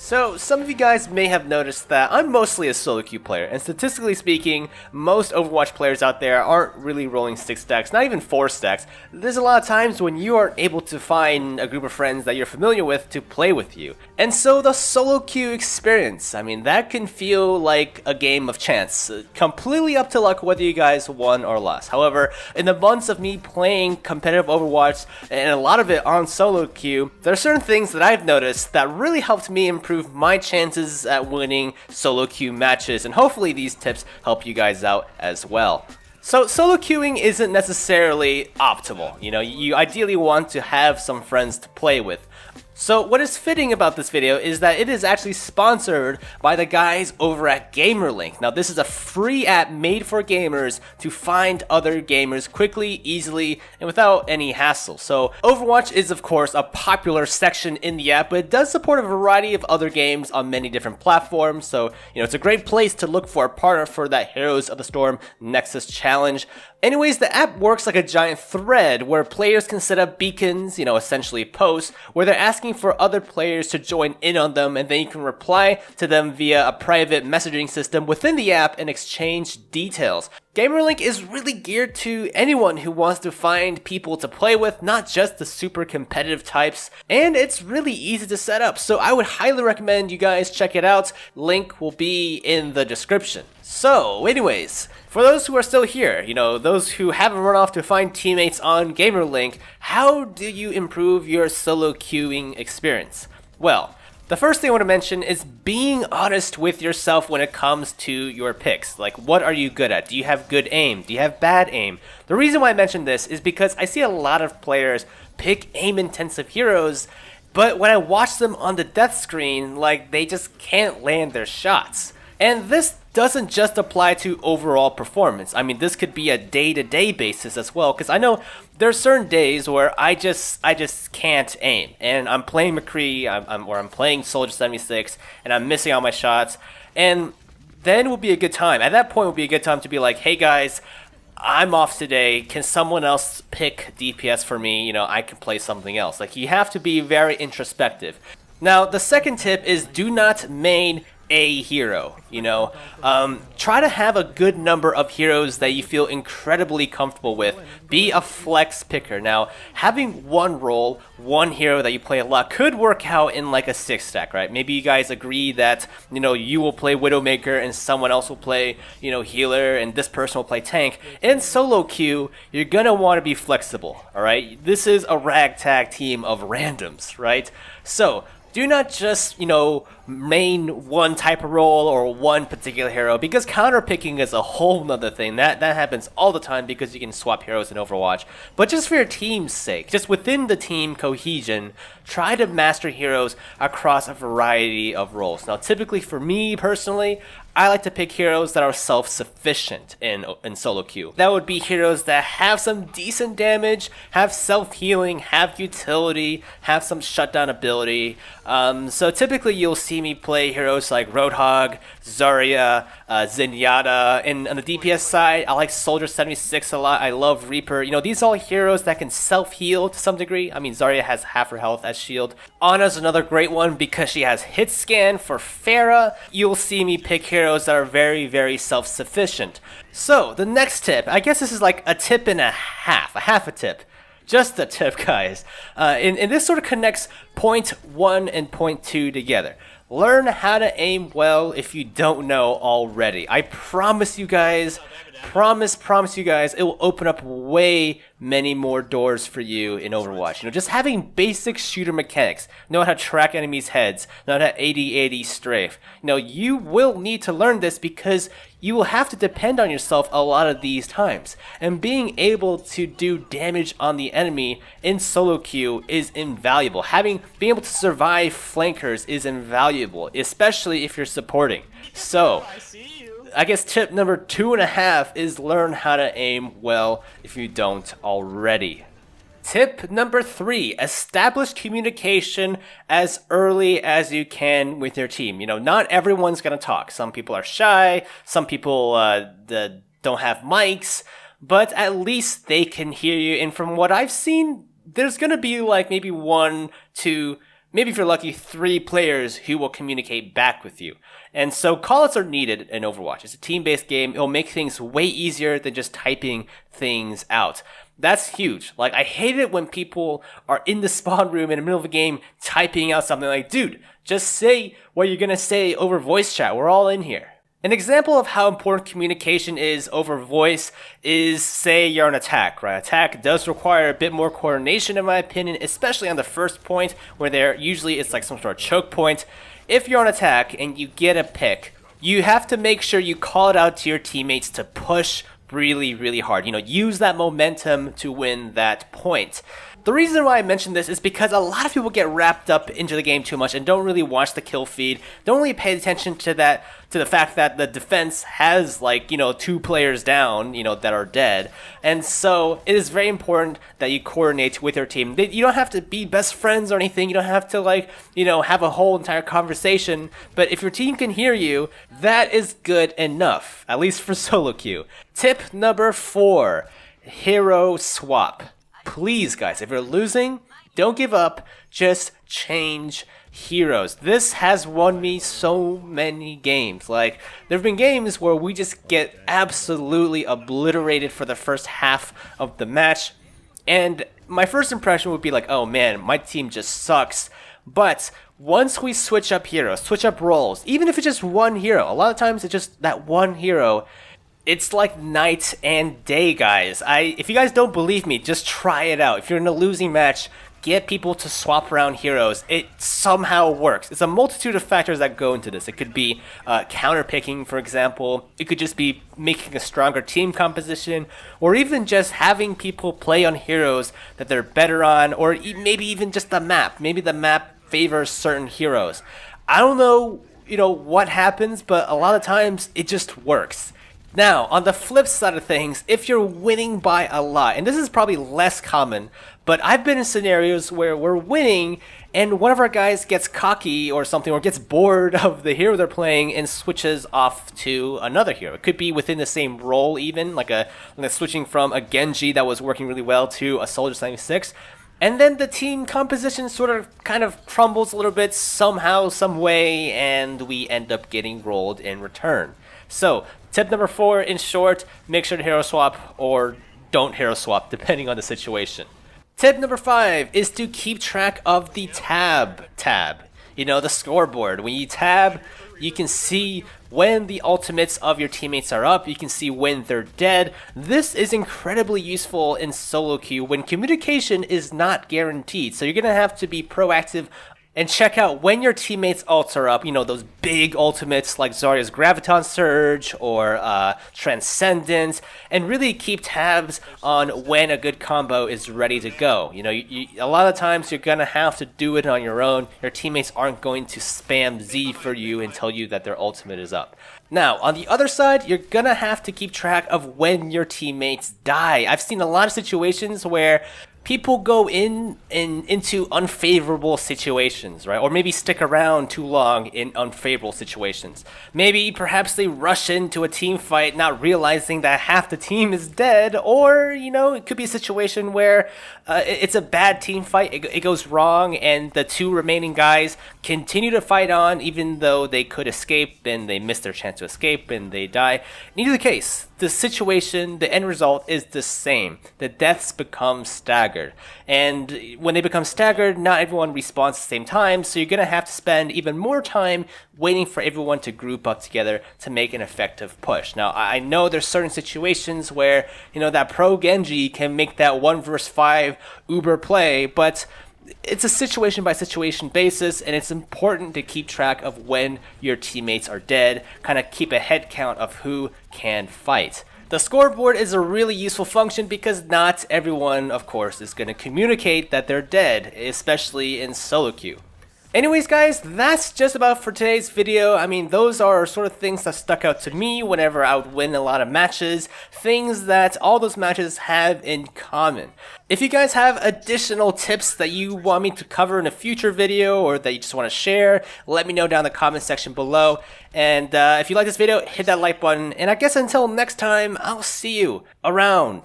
So, some of you guys may have noticed that I'm mostly a solo queue player, and statistically speaking, most Overwatch players out there aren't really rolling 6 stacks, not even 4 stacks. There's a lot of times when you aren't able to find a group of friends that you're familiar with to play with you. And so the solo queue experience, I mean, that can feel like a game of chance, completely up to luck whether you guys won or lost. However, in the months of me playing competitive Overwatch, and a lot of it on solo queue, there are certain things that I've noticed that really helped me improve my chances at winning solo queue matches, and hopefully these tips help you guys out as well. So solo queuing isn't necessarily optimal, you ideally want to have some friends to play with. So what is fitting about this video is that it is actually sponsored by the guys over at GamerLink. Now this is a free app made for gamers to find other gamers quickly, easily, and without any hassle. So Overwatch is of course a popular section in the app, but it does support a variety of other games on many different platforms. So it's a great place to look for a partner for that Heroes of the Storm Nexus challenge. Anyways, the app works like a giant thread where players can set up beacons, essentially posts, where they're asking for other players to join in on them, and then you can reply to them via a private messaging system within the app and exchange details. GamerLink is really geared to anyone who wants to find people to play with, not just the super competitive types, and it's really easy to set up, so I would highly recommend you guys check it out. Link will be in the description. So anyways, for those who are still here, those who haven't run off to find teammates on GamerLink, how do you improve your solo queuing experience? Well, the first thing I want to mention is being honest with yourself when it comes to your picks. Like, what are you good at? Do you have good aim? Do you have bad aim? The reason why I mention this is because I see a lot of players pick aim-intensive heroes, but when I watch them on the death screen, they just can't land their shots. And this doesn't just apply to overall performance. I mean, this could be a day-to-day basis as well, because I know there's certain days where I just can't aim, and I'm playing McCree, or I'm playing Soldier 76, and I'm missing all my shots, and then would be a good time. At that point would be a good time to be like, hey guys, I'm off today, can someone else pick DPS for me? I can play something else. You have to be very introspective. Now, the second tip is do not main a hero, try to have a good number of heroes that you feel incredibly comfortable with. Be a flex picker. Now, having one role, one hero that you play a lot could work out in like a 6 stack, right? Maybe you guys agree that, you will play Widowmaker and someone else will play, healer, and this person will play tank. In solo queue, you're gonna want to be flexible, all right? This is a ragtag team of randoms, right? So do not just, main one type of role or one particular hero, because counterpicking is a whole nother thing. That happens all the time because you can swap heroes in Overwatch. But just for your team's sake, just within the team cohesion, try to master heroes across a variety of roles. Now, typically for me personally, I like to pick heroes that are self-sufficient in solo queue. That would be heroes that have some decent damage, have self-healing, have utility, have some shutdown ability. So typically you'll see me play heroes like Roadhog, Zarya, Zenyatta, and on the DPS side, I like Soldier 76 a lot. I love Reaper. These are all heroes that can self-heal to some degree. I mean, Zarya has half her health as shield. Ana's another great one because she has hit scan for Pharah. You'll see me pick heroes that are very, very self-sufficient. So, the next tip, I guess this is like a tip and a half a tip. Just a tip, guys. And this sort of connects point 1 and point 2 together. Learn how to aim well if you don't know already. I promise you guys, promise you guys, it will open up way many more doors for you in Overwatch. Just having basic shooter mechanics, know how to track enemies' heads, know how to 80-80 strafe. You will need to learn this because you will have to depend on yourself a lot of these times. And being able to do damage on the enemy in solo queue is invaluable. Being able to survive flankers is invaluable, especially if you're supporting. So, I guess tip number 2.5 is learn how to aim well if you don't already. Tip number 3, establish communication as early as you can with your team. Not everyone's gonna talk. Some people are shy, some people don't have mics, but at least they can hear you. And from what I've seen, there's gonna be like maybe 1 to maybe if you're lucky, 3 players who will communicate back with you. And so callouts are needed in Overwatch. It's a team-based game. It'll make things way easier than just typing things out. That's huge. Like, I hate it when people are in the spawn room in the middle of a game typing out something like, dude, just say what you're gonna say over voice chat. We're all in here. An example of how important communication is over voice is, say you're on attack, right? Attack does require a bit more coordination in my opinion, especially on the first point where usually it's like some sort of choke point. If you're on attack and you get a pick, you have to make sure you call it out to your teammates to push really hard. Use that momentum to win that point. The reason why I mention this is because a lot of people get wrapped up into the game too much and don't really watch the kill feed, don't really pay attention to the fact that the defense has 2 players down, that are dead. And so it is very important that you coordinate with your team. You don't have to be best friends or anything. You don't have to have a whole entire conversation. But if your team can hear you, that is good enough, at least for solo queue. Tip number 4, hero swap. Please, guys, if you're losing, don't give up. Just change heroes. This has won me so many games. There have been games where we just get absolutely obliterated for the first half of the match. And my first impression would be like, oh man, my team just sucks. But once we switch up heroes, switch up roles, even if it's just one hero, a lot of times it's just that one hero. It's like night and day, guys. If you guys don't believe me, just try it out. If you're in a losing match, get people to swap around heroes. It somehow works. It's a multitude of factors that go into this. It could be counter-picking, for example. It could just be making a stronger team composition, or even just having people play on heroes that they're better on, or maybe even just the map. Maybe the map favors certain heroes. I don't know, what happens, but a lot of times it just works. Now, on the flip side of things, if you're winning by a lot, and this is probably less common, but I've been in scenarios where we're winning and one of our guys gets cocky or something, or gets bored of the hero they're playing and switches off to another hero. It could be within the same role even, like switching from a Genji that was working really well to a Soldier 76. And then the team composition sort of kind of crumbles a little bit somehow, some way, and we end up getting rolled in return. So, tip number 4, in short, make sure to hero swap or don't hero swap, depending on the situation. Tip number 5 is to keep track of the tab. The scoreboard. When you tab, you can see when the ultimates of your teammates are up. You can see when they're dead. This is incredibly useful in solo queue when communication is not guaranteed. So you're going to have to be proactive and check out when your teammates' ults are up, those big ultimates like Zarya's Graviton Surge or Transcendence, and really keep tabs on when a good combo is ready to go. A lot of times you're going to have to do it on your own. Your teammates aren't going to spam Z for you and tell you that their ultimate is up. Now, on the other side, you're going to have to keep track of when your teammates die. I've seen a lot of situations where people go into unfavorable situations, right? Or maybe stick around too long in unfavorable situations. Maybe perhaps they rush into a team fight not realizing that half the team is dead, or, it could be a situation where it's a bad team fight, it goes wrong, and the 2 remaining guys continue to fight on even though they could escape and they miss their chance to escape and they die. In either case, the situation, the end result is the same. The deaths become staggered. And when they become staggered, not everyone respawns at the same time, so you're going to have to spend even more time waiting for everyone to group up together to make an effective push. Now, I know there's certain situations where, that pro Genji can make that 1 versus 5 uber play, but it's a situation by situation basis, and it's important to keep track of when your teammates are dead, kind of keep a head count of who can fight. The scoreboard is a really useful function because not everyone, of course, is going to communicate that they're dead, especially in solo queue. Anyways, guys, that's just about for today's video. I mean, those are sort of things that stuck out to me whenever I would win a lot of matches, things that all those matches have in common. If you guys have additional tips that you want me to cover in a future video or that you just want to share, let me know down in the comment section below. And if you like this video, hit that like button. And I guess until next time, I'll see you around.